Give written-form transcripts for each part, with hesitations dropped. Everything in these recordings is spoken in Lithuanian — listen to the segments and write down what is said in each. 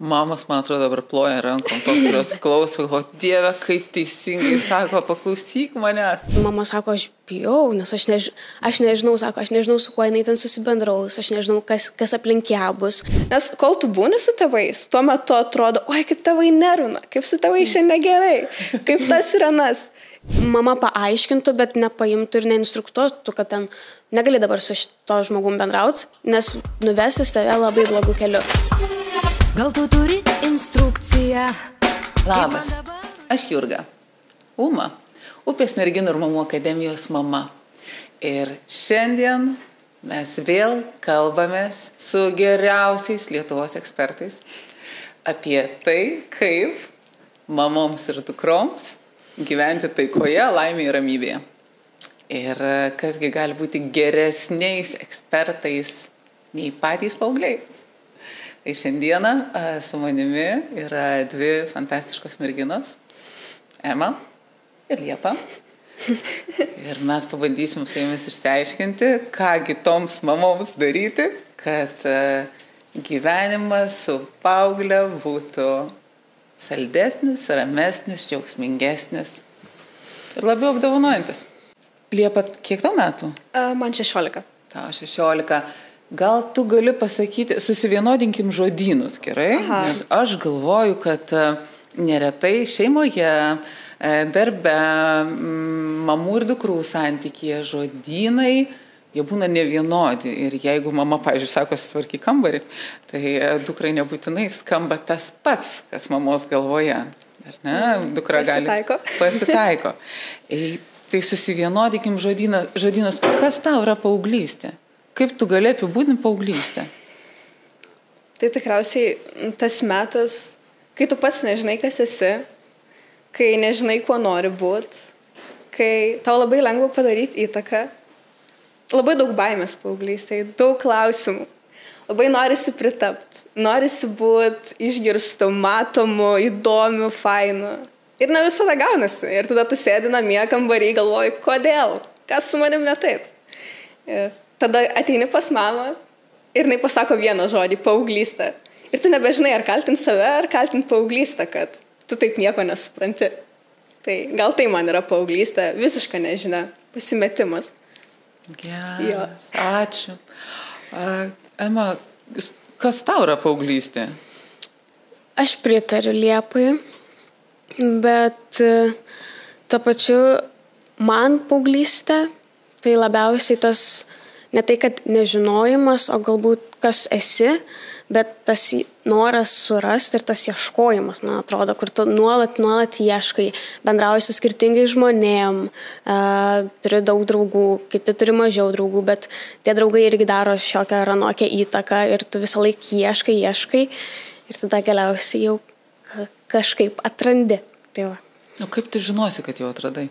Mamos, man atrodo, dabar ploja rankom, tos, kurios klauso, o Dieve, kaip teisingai sako, paklausyk manęs. Mama sako, aš bijau, nes aš nežinau, sako, aš nežinau, su kuo jinai ten susibendraus, aš nežinau, kas aplink ją bus. Nes kol tu būni su tėvais, tuo metu atrodo, oi, kaip tėvai nervina, kaip su tėvai šiandien gerai, kaip tas ir anas. Mama paaiškintų, bet nepaimtų ir neinstruktuotų, kad ten negali dabar su šito žmogum bendrauti, nes nuvesis tave labai blogų kelių. Gal tu turi instrukciją? Labas, aš Jurga, Uma, Upės merginų ir mamų akademijos mama. Ir šiandien mes vėl kalbamės su geriausiais Lietuvos ekspertais apie tai, kaip mamoms ir dukroms gyventi taikoje, laimėje ir ramybėje. Ir kasgi gali būti geresniais ekspertais nei patys paaugliai. Tai šiandieną su manimi yra dvi fantastiškos merginos, Ema ir Liepa. Ir mes pabandysim su jumis išsiaiškinti, kągi toms mamoms daryti, kad gyvenimas su paaugle būtų saldesnis, ramesnis, džiaugsmingesnis ir labiau apdovanojantis. Liepa, kiek tau metų? Man 16. Tau 16. Gal tu gali pasakyti, susivienodinkim žodynus, gerai? Aha. Nes aš galvoju, kad neretai šeimoje, darbe, mamų ir dukrų santykyje žodynai, jie būna nevienodi. Ir jeigu mama, pavyzdžiui, sako, sutvarkyk kambarį, tai dukrai nebūtinai skamba tas pats, kas mamos galvoje. Ar ne? Dukra pasitaiko. Tai susivienodikim žodynus. Kas tau yra paauglystė? Kaip tu gali apibūdinti paauglystę? Tai tikriausiai tas metas, kai tu pats nežinai, kas esi, kai nežinai, kuo nori būti, kai tau labai lengva padaryti įtaką, labai daug baimės paauglystėje, daug klausimų, labai norisi pritapti, norisi būti išgirstų, matomų, įdomių, fainų. Ir ne visada gaunasi. Ir tada tu sėdi namie kambarį, galvoji, kodėl, kas su manim ne taip. Ir tada ateini pas mamą ir jinai pasako vieną žodį – paauglystę. Ir tu nebežinai, ar kaltinti save, ar kaltinti paauglystę, kad tu taip nieko nesupranti. Tai gal tai man yra paauglystė, visiška nežinia, pasimetimas. Geras, ačiū. Ema, kas tau yra paauglystė? Aš pritariu Liepai, bet ta pačiu man paauglystė, tai labiausiai tas ne tai, kad nežinojimas, o galbūt kas esi, bet tas noras surasti ir tas ieškojimas, man atrodo, kur tu nuolat ieškai, bendrauji su skirtingai žmonėm, turi daug draugų, kiti turi mažiau draugų, bet tie draugai irgi daro šiokią ar anokią įtaką ir tu visą laiką ieškai ir tada galiausiai jau kažkaip atrandi. Tai va. O kaip tu žinosi, kad jau atradai?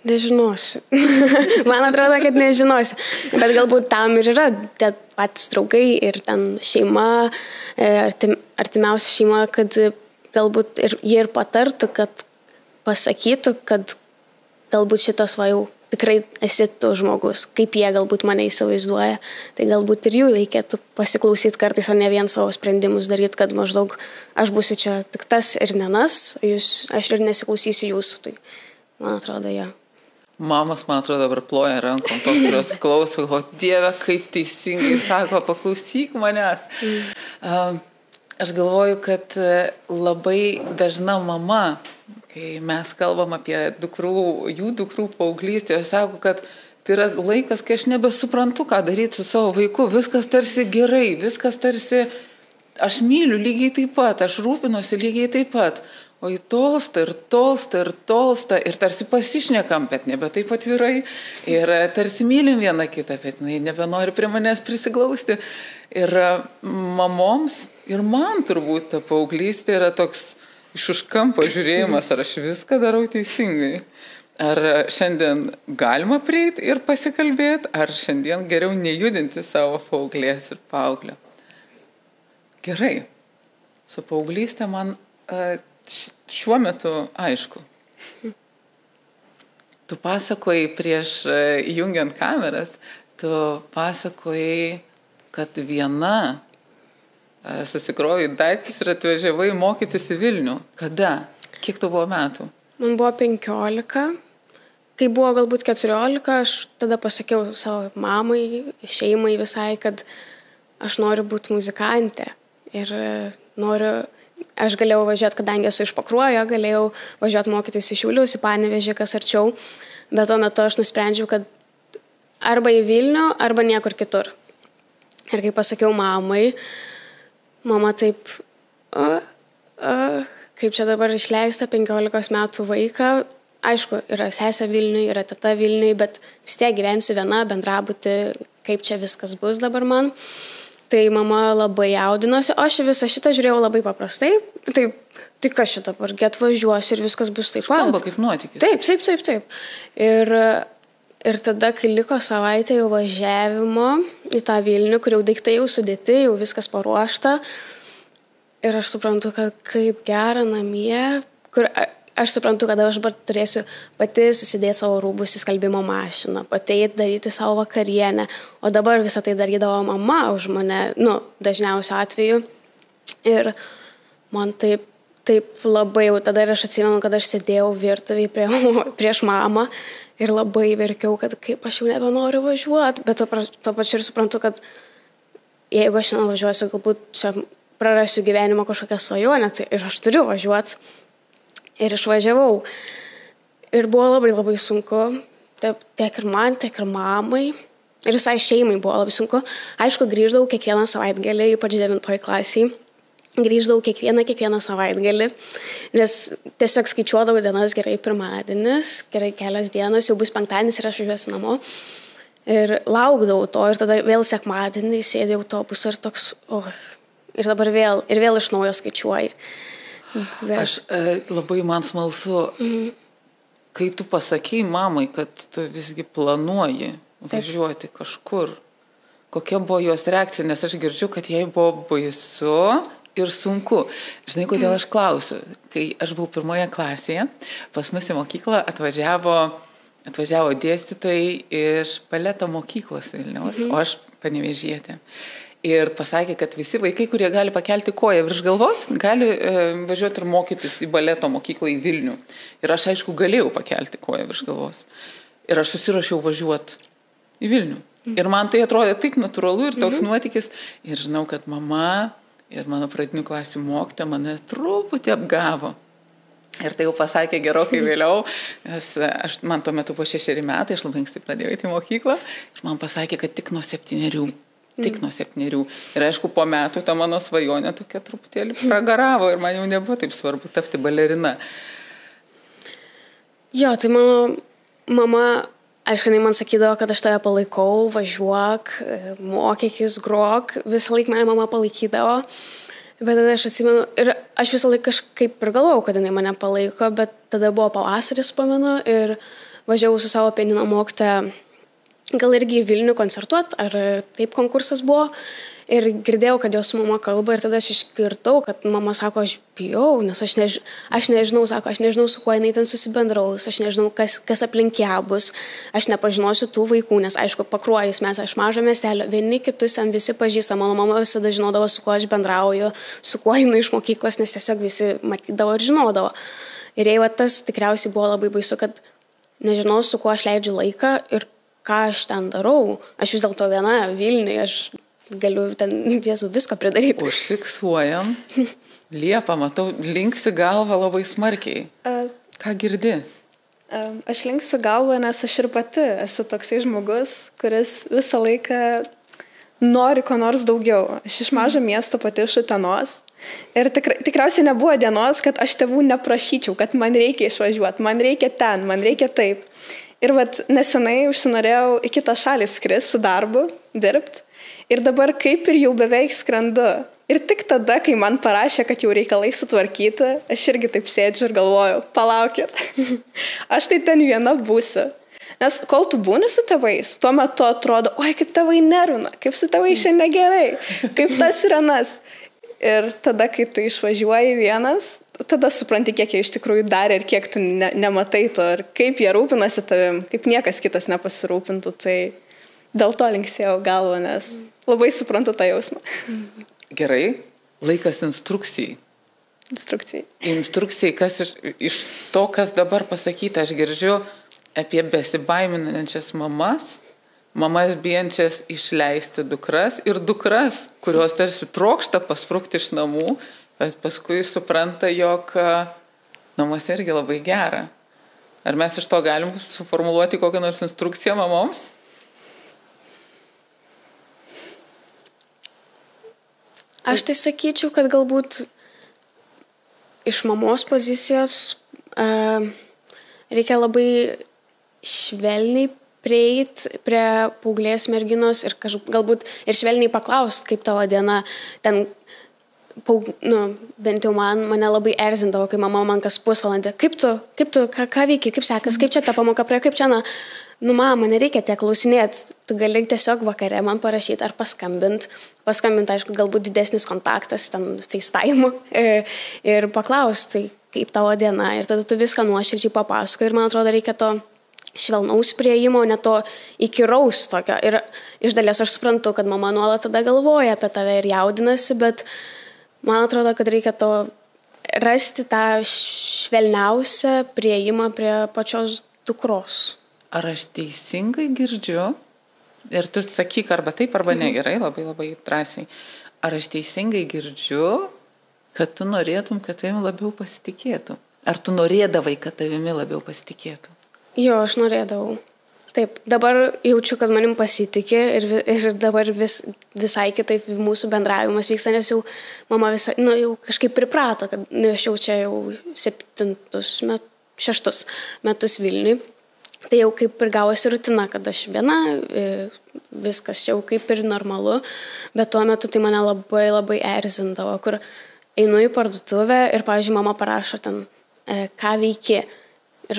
Nežinosiu. Man atrodo, kad nežinosiu. Bet galbūt tam ir yra tie patys draugai ir ten šeima, artimiausia šeima, kad galbūt jie ir patartų, kad pasakytų, kad galbūt šitas va jau tikrai esi tu žmogus, kaip jie galbūt mane įsivaizduoja. Tai galbūt ir jų reikėtų pasiklausyti kartais, o ne vien savo sprendimus daryti, kad maždaug aš būsiu čia tik tas ir nenas, aš ir nesiklausysiu jūsų. Tai man atrodo, ja. Mamos, man atrodo, dabar ploja rankom, tos, kurios klauso, o Dieve, kaip teisingai sako, paklausyk manęs. Aš galvoju, kad labai dažna mama, kai mes kalbam apie jų dukrų paauglystę, jos sako, kad tai yra laikas, kai aš nebesuprantu, ką daryti su savo vaiku, viskas tarsi gerai, viskas tarsi, aš myliu lygiai taip pat, aš rūpinuosi lygiai taip pat. O į tolsta ir tarsi pasišnekam, bet nebe taip atvirai. Ir tarsi mylim vieną kitą, bet nebenori prie manęs prisiglausti. Ir mamoms, ir man turbūt ta paauglystė yra toks iš už kampo žiūrėjimas, ar aš viską darau teisingai. Ar šiandien galima prieiti ir pasikalbėti, ar šiandien geriau nejudinti savo paauglės ir paauglio. Gerai, su paauglystė man šiuo metu aišku. Tu pasakojai prieš įjungiant kameras, tu pasakojai, kad viena susikrovai daiktus ir atvažiavai mokytis į Vilnių. Kada? Kiek tau buvo metų? Man buvo 15. Kai buvo galbūt 14, aš tada pasakiau savo mamai, šeimai visai, kad aš noriu būti muzikantė. Ir aš galėjau važiuoti, kadangi esu iš Pakruojo, galėjau važiuoti mokytis į Šiaulius, į Panevėžį, kas arčiau. Bet tuo metu aš nusprendžiau, kad arba į Vilnių, arba niekur kitur. Ir kai pasakiau mamai, mama taip, kaip čia dabar išleista 15 metų vaiką. Aišku, yra sesė Vilniui, yra teta Vilniui, bet vis tiek gyvensiu viena, bendrabuti, kaip čia viskas bus dabar man. Tai mama labai jaudinosi, o aš visą šitą žiūrėjau labai paprastai. Taip, tai kas šitą dabar, atvažiuosiu ir viskas bus taip pat. Skamba kaip nuotykis. Taip. Ir tada, kai liko savaitė jau važiavimo į tą Vilnių, kur jau daiktai jau sudėti, jau viskas paruošta. Ir aš suprantu, kad kaip gera namie, kur aš suprantu, kad aš dabar turėsiu pati susidėti savo rūbus į skalbimo mašiną, pati daryti savo vakarienę, o dabar visą tai darydavo mama už mane, dažniausiu atveju. Ir man taip labai jau, tada ir aš atsimenu, kad aš sėdėjau virtuvėje prieš mamą ir labai verkiau, kad kaip aš jau nebenoriu važiuoti, bet to pačiu ir suprantu, kad jeigu aš nevažiuosiu, galbūt čia prarasiu gyvenimo kažkokią svajonę, tai ir aš turiu važiuoti. Ir išvažiavau. Ir buvo labai labai sunku, tiek ir man, tiek ir mamai. Ir visai šeimai buvo labai sunku. Aišku, grįždavau kiekvieną savaitgalį, ypač 9 klasiai. Grįždavau kiekvieną savaitgalį, nes tiesiog skaičiuodavau dienas, gerai pirmadienis, gerai kelios dienos, jau bus penktadienis ir aš važiuosiu namo. Ir laukdavau to, ir tada vėl sekmadienį sėdėjau autobusą ir toks, ir dabar vėl iš naujo skaičiuoju. Aš labai man smalsu, kai tu pasakei mamai, kad tu visgi planuoji važiuoti kažkur, kokia buvo jos reakcija, nes aš girdžiu, kad jai buvo baisu ir sunku. Žinai, kodėl aš klausiu? Kai aš buvau 1 klasėje, pas mus į mokyklą atvažiavo dėstytojai iš baleto mokyklos Vilniaus, o aš Panevėžietė. Ir pasakė, kad visi vaikai, kurie gali pakelti koją virš galvos, gali važiuoti ir mokytis į baleto mokyklą į Vilnių. Ir aš, aišku, galėjau pakelti koją virš galvos. Ir aš susiruošiau važiuoti į Vilnių. Ir man tai atrodė taip natūralu ir toks nuotykis. Ir žinau, kad mama ir mano pradinių klasių mokytoja mane truputį apgavo. Ir tai jau pasakė gerokai vėliau, nes man tuo metu po 6 metai, aš labai anksti pradėjau eiti į mokyklą. Ir man pasakė, kad tik nuo 7. Tik nuo 7. Ir aišku, po metų ta mano svajonė tokia truputėlį pragaravo ir man jau nebuvo taip svarbu tapti balerina. Jo, tai mano mama, aišku, jinai man sakydavo, kad aš tave palaikau, važiuok, mokykis, grok, visą laiką mane mama palaikydavo. Bet tada aš atsimenu, ir aš visą laiką kažkaip ir galvojau, kad jinai mane palaiko, bet tada buvo pavasaris, pamenu, ir važiavau su savo pianino mokytoja gal irgi į Vilnių koncertuot, ar taip konkursas buvo. Ir girdėjau, kad jos mama kalba ir tada aš išgirdau, kad mama sako, aš bijau, nes aš nežinau, sako, aš nežinau, su kuo jinai ten susibendraus, aš nežinau, kas aplink ją bus, aš nepažinosiu tų vaikų, nes aišku, Pakruojis mes, aš mažo miestelio, vieni kitus ten visi pažįsta, mano mama visada žinodavo, su kuo aš bendrauju, su kuo einu iš mokyklos, nes tiesiog visi matydavo ir žinodavo. Ir jei tas tikriausiai buvo labai baisu, kad nežinau, su kuo aš leidžiu laiką ir ką aš ten darau. Aš vis dėlto viena Vilniuje, aš galiu ten Jėzų viską pridaryti. Užfiksuojam. Liepa, matau, linksi galvą labai smarkiai. Ką girdi? Aš linksiu galvą, nes aš ir pati esu toksai žmogus, kuris visą laiką nori ko nors daugiau. Aš iš mažo miesto pati iš Utenos. Ir tikriausiai nebuvo dienos, kad aš tėvų neprašyčiau, kad man reikia išvažiuoti, man reikia ten, man reikia taip. Ir nesenai užsinorėjau į kitą šalį skristi su darbu, dirbti. Ir dabar kaip ir jau beveik skrendu. Ir tik tada, kai man parašė, kad jau reikalai sutvarkyti, aš irgi taip sėdžiu ir galvoju, palaukit, aš tai ten viena būsiu. Nes kol tu būni su tėvais, tuo metu atrodo, oi, kaip tėvai nervina, kaip su tėvai šiandien gerai, kaip tas ir anas. Ir tada, kai tu išvažiuoji vienas, tada supranti, kiek jie iš tikrųjų darė ir kiek tu nematai to, ir kaip jie rūpinasi tavim, kaip niekas kitas nepasirūpintų. Tai dėl to linksėjau galvą, nes labai suprantu tą jausmą. Gerai, laikas instrukcijai. Instrukcijai, kas iš to, kas dabar pasakyta, aš girdžiu apie besibaiminančias mamas bijančias išleisti dukras ir dukras, kurios tarsi trokšta pasprukti iš namų, bet paskui supranta, jog namuose irgi labai gera. Ar mes iš to galim suformuluoti kokią nors instrukciją mamoms? Aš tai sakyčiau, kad galbūt iš mamos pozicijos reikia labai švelniai prieiti prie paauglės merginos ir galbūt ir švelniai paklausti, kaip tavo diena. Ten, bent jau mane labai erzindavo, kai mama man kas pusvalandį. Kaip tu, ką veiki, kaip sekas, kaip čia ta pamoka prie, kaip čia, mama, nereikia tiek klausinėti. Tu gali tiesiog vakare man parašyti ar paskambinti, aišku, galbūt didesnis kontaktas, ten FaceTime ir paklausti, kaip tavo diena. Ir tada tu viską nuoširdžiai papasakoji ir man atrodo reikia to švelnaus prieimo, ne to įkyraus tokio. Ir iš dalies aš suprantu, kad mama nuolat tada galvoja apie tave ir jaudinasi, bet man atrodo, kad reikia to rasti tą švelniausią prieimą prie pačios dukros. Ar aš teisingai girdžiu, ir tu sakyk arba taip, arba negerai, labai labai drąsiai, ar aš teisingai girdžiu, kad tu norėtum, kad tavimi labiau pasitikėtų? Ar tu norėdavai, kad tavimi labiau pasitikėtų? Jo, aš norėdavau. Taip, dabar jaučiu, kad manim pasitikė ir dabar visai kitaip mūsų bendravimas vyksta, nes jau mama jau kažkaip priprato, kad aš jau čia jau 6 metus Vilniui. Tai jau kaip ir gavosi rutina, kad aš viena, viskas jau kaip ir normalu, bet tuo metu tai mane labai labai erzindavo, kur einu į parduotuvę ir, pavyzdžiui, mama parašo ten, ką veiki. Ir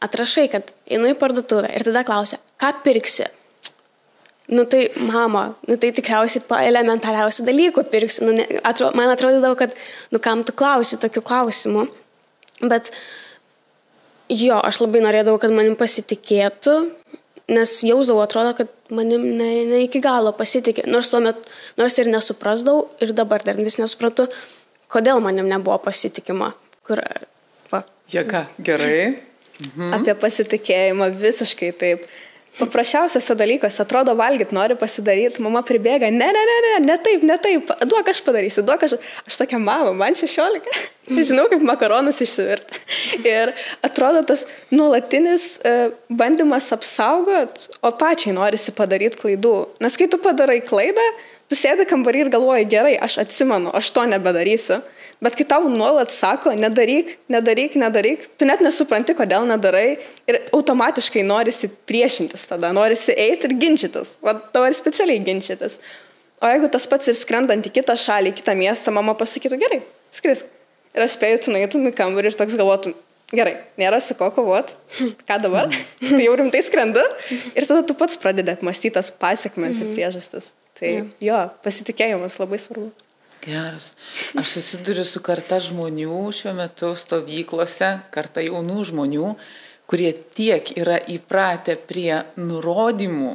atrašai, kad einu į parduotuvę ir tada klausia, ką pirksi? Tai mama, tai tikriausiai elementariausių dalykų pirksi. Man atrodydavo, kad kam tu klausi tokių klausimų. Bet jo, aš labai norėdavau, kad manim pasitikėtų, nes jausdavau, atrodo, kad manim ne iki galo pasitikė. Nors ir nesuprasdavau ir dabar dar vis nesuprantu, kodėl manim nebuvo pasitikima. Jėga, gerai. Apie pasitikėjimą visiškai taip. Paprasčiausias dalykas, atrodo, valgyt nori pasidaryti, mama pribėga, ne taip, duok aš padarysiu, aš tokia mama, man 16, žinau, kaip makaronus išsivirti. Ir atrodo tas nuolatinis bandymas apsaugot, o pačiai norisi padaryti klaidų. Nes kai tu padarai klaidą, tu sėdi kambarį ir galvoji, gerai, aš atsimenu, aš to nebedarysiu. Bet kai tau nuolat sako, nedaryk, tu net nesupranti, kodėl nedarai ir automatiškai norisi priešintis tada, norisi eiti ir ginčytis, tavo ir specialiai ginčytis. O jeigu tas pats ir skrendant į kitą šalį, į kitą miestą, mama pasakytų, gerai, skrisk. Ir aš spėju, tu nueitum į kambarį ir toks galvotum, gerai, nėra su ko kovot, ką dabar, tai jau rimtai skrendu ir tada tu pats pradedi apmąstyti tas pasiekmes ir priežastis. Tai jo, pasitikėjimas labai svarbu. Geras. Aš susiduriu su karta žmonių šiuo metu stovyklose, karta jaunų žmonių, kurie tiek yra įpratę prie nurodymų.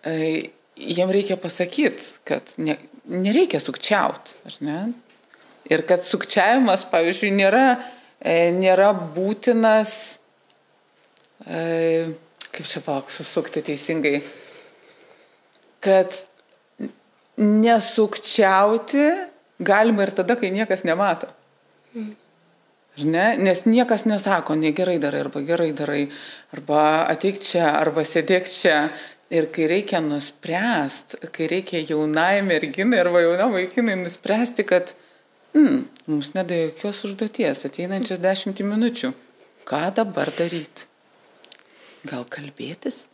Jiem reikia pasakyti, kad nereikia sukčiauti. Ir kad sukčiavimas, pavyzdžiui, nėra būtinas, kaip čia susukti teisingai, kad nesukčiauti galima ir tada, kai niekas nemato. Nes niekas nesako, negerai darai, arba gerai darai, arba ateik čia, arba sėdėk čia. Ir kai reikia nuspręsti, kai reikia jaunai merginai arba jaunam vaikinai nuspręsti, kad mums nedėjo jokios užduoties, ateinančias 10 minučių. Ką dabar daryti? Gal kalbėtis?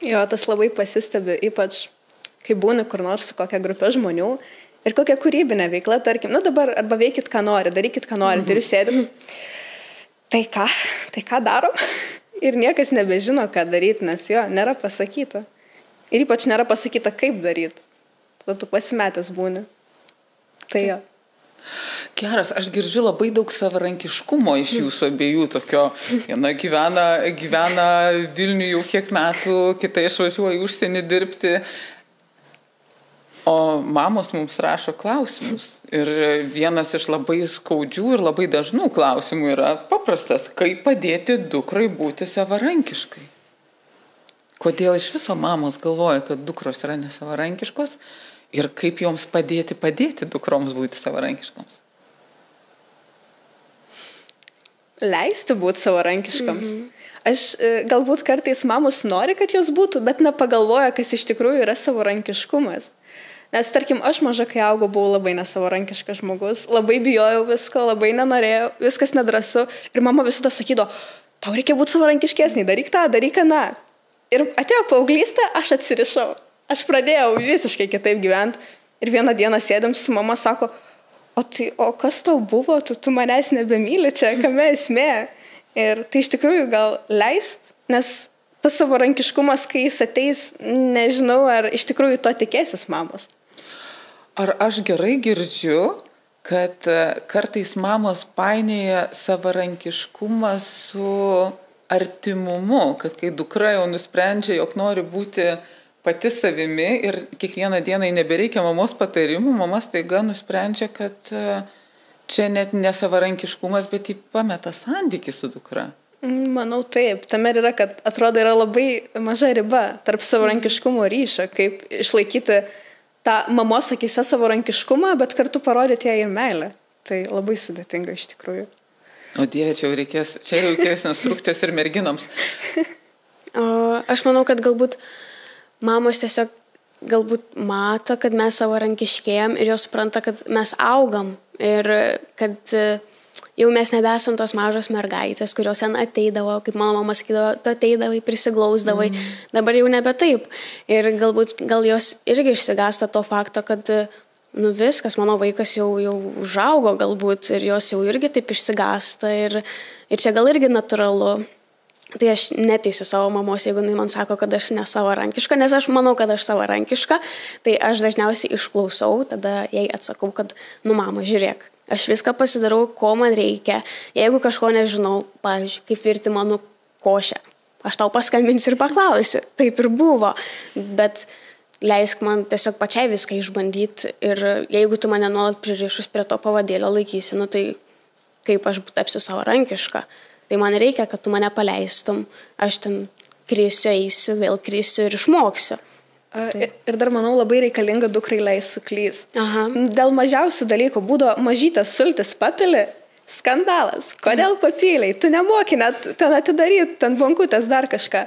Jo, tas labai pasistebi, ypač kai būni kur nors su kokia grupė žmonių ir kokia kūrybinė veikla, tarkim, dabar arba veikit, ką nori, darykit, ką nori, ir jūs sėdim, tai ką darom? Ir niekas nebežino, ką daryti, nes jo, nėra pasakyta. Ir ypač nėra pasakyta, kaip daryti. Tada tu pasimetęs būni. Tai jo. Geras, aš girdžiu labai daug savarankiškumo iš jūsų abiejų tokio. Viena gyvena Vilniuje jau kiek metų, kita išvažiuoja į užsienį dirbti. O mamos mums rašo klausimus. Ir vienas iš labai skaudžių ir labai dažnų klausimų yra paprastas, kaip padėti dukrai būti savarankiškai. Kodėl iš viso mamos galvoja, kad dukros yra nesavarankiškos ir kaip joms padėti dukroms būti savarankiškoms? Leisti būti savarankiškoms. Aš galbūt kartais mamos nori, kad jos būtų, bet nepagalvoja, kas iš tikrųjų yra savarankiškumas. Nes, tarkim, aš maža, kai augau, buvau labai nesavarankiškas žmogus, labai bijojau visko, labai nenorėjau, viskas nedrasu. Ir mama visada sakydavo, tau reikia būti savarankiškesnį, daryk tą, daryk aną. Ir atėjo paauglystė, aš atsirišau. Aš pradėjau visiškai kitaip gyventi. Ir vieną dieną sėdėm su mama, sako, o kas tau buvo, tu manęs nebemyli čia, kame esmė. Ir tai iš tikrųjų gal leist, nes tas savarankiškumas, kai jis ateis, nežinau, ar iš tikrųjų to tikėsis mamos. Ar aš gerai girdžiu, kad kartais mamos painioja savarankiškumą su artimumu, kad kai dukra jau nusprendžia, jog nori būti pati savimi ir kiekvieną dieną nebereikia mamos patarimų, mama staiga nusprendžia, kad čia net nesavarankiškumas, bet jį pameta santykį su dukra. Manau taip, tame yra, kad atrodo yra labai maža riba tarp savarankiškumo ryšio, kaip išlaikyti tą mamos akyse savarankiškumą, bet kartu parodyti ją ir meilę. Tai labai sudėtinga iš tikrųjų. O Dieve, čia reikės instrukcijos ir merginoms. Aš manau, kad galbūt mamos tiesiog galbūt mato, kad mes savarankiškėjam ir jos supranta, kad mes augam ir kad jau mes nebesam tos mažos mergaitės, kurios ten ateidavo, kaip mano mama sakydavo, tu ateidavai, prisiglausdavai, dabar jau nebe taip. Ir gal jos irgi išsigąsta to fakto, kad viskas, mano vaikas jau užaugo galbūt ir jos jau irgi taip išsigąsta ir čia gal irgi natūralu. Tai aš neteisiu savo mamos, jeigu man sako, kad aš nesavarankiška, nes aš manau, kad aš savarankiška, tai aš dažniausiai išklausau, tada jai atsakau, kad mama, žiūrėk, aš viską pasidarau, ko man reikia. Jeigu kažko nežinau, pavyzdžiui, kaip virti mano košę, aš tau paskambinsiu ir paklausiu. Taip ir buvo, bet leisk man tiesiog pačiai viską išbandyti ir jeigu tu mane nuolat pririšus prie to pavadėlio laikysi, tai kaip aš tapsiu savarankiška. Tai man reikia, kad tu mane paleistum, aš ten krisiu, eisiu, vėl krisiu ir išmoksiu. Ir dar, manau, labai reikalinga dukrai leis suklyst. Dėl mažiausių dalykų būdo mažytas sultis papili, skandalas. Kodėl papyliai? Tu nemoki net ten atidaryti, ten bankutės, dar kažką.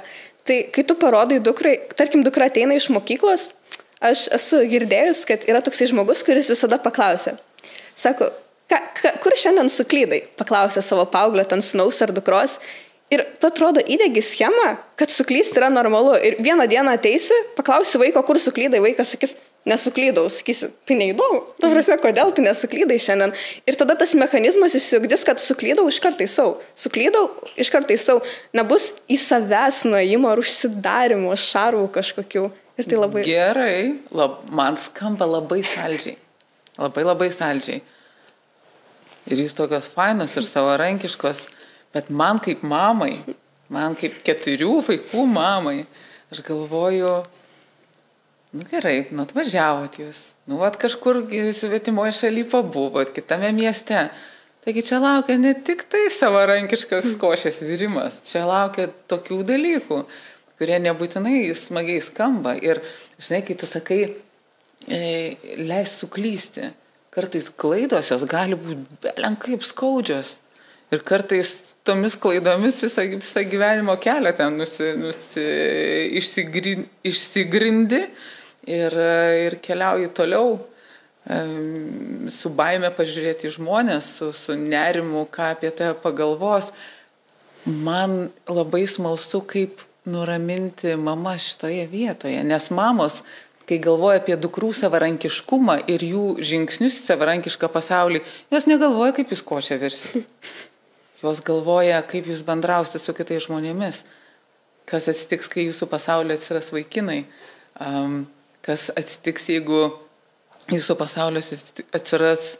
Tai kai tu parodai dukrai, tarkim, dukra ateina iš mokyklos, aš esu girdėjus, kad yra toksai žmogus, kuris visada paklausia. Sako, kur šiandien suklydai? Paklausė savo paauglio, ten sūnaus ar dukros. Ir tu atrodo įdegi schemą, kad suklysti yra normalu. Ir vieną dieną ateisi, paklausi vaiko, kur suklydai, vaikas sakys, nesuklydau, sakysi, tai neįdomu. Ta prasme, kodėl tu nesuklydai šiandien? Ir tada tas mechanizmas išsiugdys, kad suklydau, iškart taisau. Suklydau, iškart taisau. Nebus į savęs nuėjimo ar užsidarimo, šarvų kažkokių. Ir tai labai... Gerai, man skamba labai saldžiai. Labai saldžiai. Ir jūs tokios fainos ir savarankiškos, bet man kaip mamai, man kaip 4 vaikų mamai, aš galvoju, gerai, atvažiavot jūs, kažkur svetimoje šaly pabuvot, kitame mieste. Taigi čia laukia ne tik tai savarankiškas košės virimas, čia laukia tokių dalykų, kurie nebūtinai smagiai skamba. Ir, žinai, kai tu sakai, leis suklysti. Kartais klaidos jos gali būti belenkaip skaudžios. Ir kartais tomis klaidomis visą gyvenimo kelią ten išsigrindi ir keliauji toliau su baime pažiūrėti į žmonės, su nerimu, ką apie tave pagalvos. Man labai smalsu, kaip nuraminti mama šitoje vietoje, nes mamos, kai galvoja apie dukrų savarankiškumą ir jų žingsnius į savarankišką pasaulį, jos negalvoja, kaip jūs košę virsit. Jos galvoja, kaip jūs bendrausite su kitais žmonėmis. Kas atsitiks, kai jūsų pasaulyje atsiras vaikinai. Kas atsitiks, jeigu jūsų pasaulyje atsiras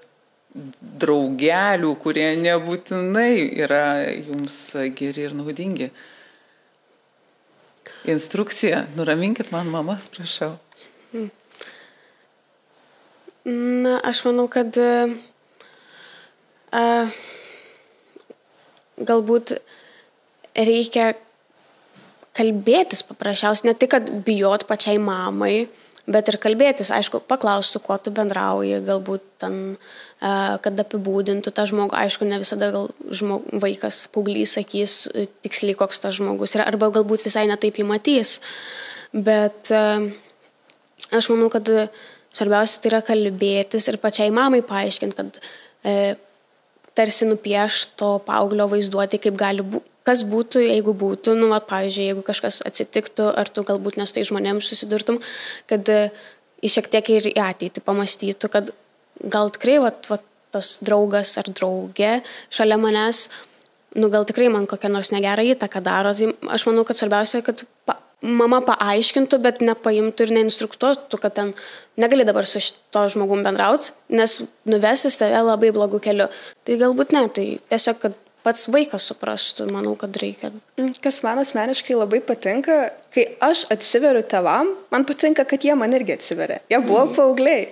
draugelių, kurie nebūtinai yra jums geri ir naudingi. Instrukcija. Nuraminkit man mamas, prašau. Na, aš manau, kad galbūt reikia kalbėtis paprasčiausiai, ne tik, kad bijot pačiai mamai, bet ir kalbėtis, aišku, paklausti, su kuo tu bendrauji, galbūt ten, kad apibūdintų tą žmogų, aišku, ne visada gal vaikas, paauglys sakys tiksliai, koks tas žmogus yra, arba galbūt visai netaip jį matys, bet aš manau, kad svarbiausia tai yra kalbėtis ir pačiai mamai paaiškinti, kad tarsi nupiešto paauglio vaizduoti, kaip gali būti, kas būtų, jeigu būtų, pavyzdžiui, jeigu kažkas atsitiktų, ar tu galbūt nes tai žmonėms susidurtum, kad jis šiek tiek ir į ateitį pamastytų, kad gal tikrai tas draugas ar draugė šalia manęs, gal tikrai man kokią nors negerą įtaką daro. Tai aš manau, kad svarbiausia, kad mama paaiškintų, bet nepaimtų ir neinstruktuotų, kad ten negali dabar su šito žmogum bendrauti, nes nuvesis tave labai blogų keliu. Tai galbūt ne, tai tiesiog, kad pats vaikas suprastų, manau, kad reikia. Kas man asmeniškai labai patinka, kai aš atsiveriu tėvam, man patinka, kad jie man irgi atsiveria. Jie buvo paaugliai.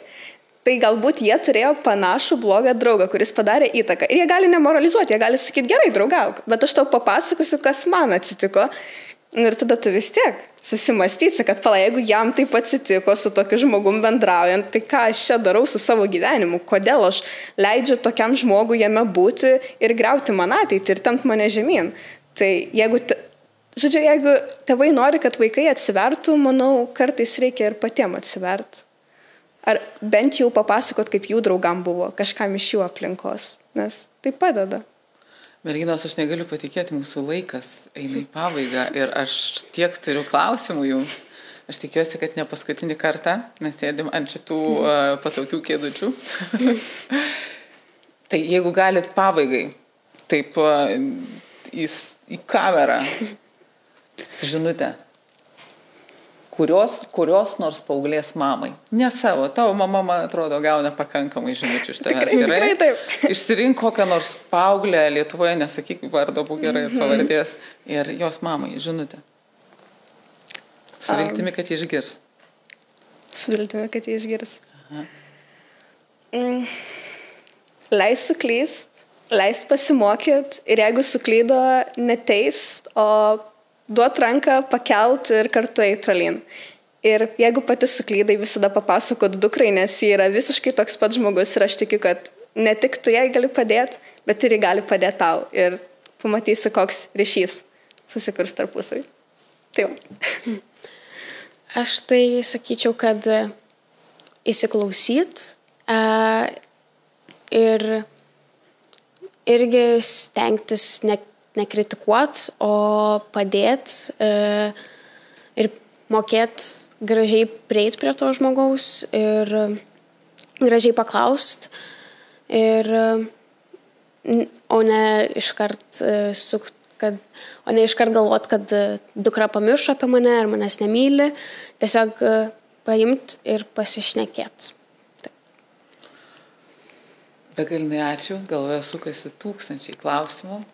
Tai galbūt jie turėjo panašų blogą draugą, kuris padarė įtaką. Ir jie gali nemoralizuoti, jie gali sakyti, gerai, draugauk, bet aš tau papasakosiu, kas man atsitiko. Ir tada tu vis tiek susimastysi, kad jeigu jam taip atsitiko su tokiu žmogum bendraujant, tai ką aš čia darau su savo gyvenimu, kodėl aš leidžiu tokiam žmogui jame būti ir griauti man ateitį ir tempt mane žemyn. Tai jeigu tėvai nori, kad vaikai atsivertų, manau, kartais reikia ir patiem atsiverti. Ar bent jau papasakot, kaip jų draugam buvo, kažkam iš jų aplinkos, nes tai padeda. Merginos, aš negaliu patikėti, mūsų laikas eina į pabaigą ir aš tiek turiu klausimų jums. Aš tikiuosi, kad ne paskutinį kartą, nes sėdim ant šitų patogių kėdučių. Tai jeigu galit pabaigai, taip į kamerą, žinutę, kurios nors paauglės mamai. Ne savo, tavo mama, man atrodo, gauna pakankamai žinučių iš tavęs. Tikrai taip. Išsirink kokią nors paauglę Lietuvoje, nesakyk vardo, būk gerai ir pavardės, ir jos mamai žinutę. Su viltimi, kad jį išgirs. Su viltimi, kad jį išgirs. Leist suklyst, leist pasimokyt ir jeigu suklydo, neteist, o duot ranką, pakelt ir kartu eit tolyn. Ir jeigu pati suklydai, visada papasakot dukrai, nes jie yra visiškai toks pat žmogus ir aš tikiu, kad ne tik tu jai gali padėti, bet ir jie gali padėti tau. Ir pamatysi, koks ryšys susikurs tarpusavį. Tai va. Aš tai sakyčiau, kad įsiklausyt ir irgi stengtis nekritikuot, o padėt ir mokėt gražiai prieit prie to žmogaus ir gražiai paklaust, o ne iškart galvot, kad dukra pamiršo apie mane ar manęs nemyli, tiesiog paimt ir pasišnekėt. Begalinai ačiū, galvoje sukasi tūkstančiai klausimų.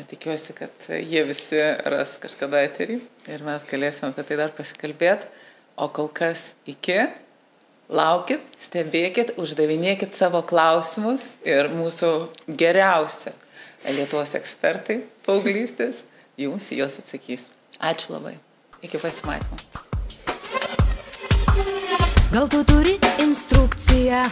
Tikiuosi, kad jie visi ras kažkada eterį ir mes galėsime apie tai dar pasikalbėti. O kol kas laukit, stebėkit, uždavinėkit savo klausimus ir mūsų geriausi Lietuvos ekspertai paauglystės jums į juos atsakys. Ačiū labai. Iki pasimatymo. Gal tu turi instrukciją?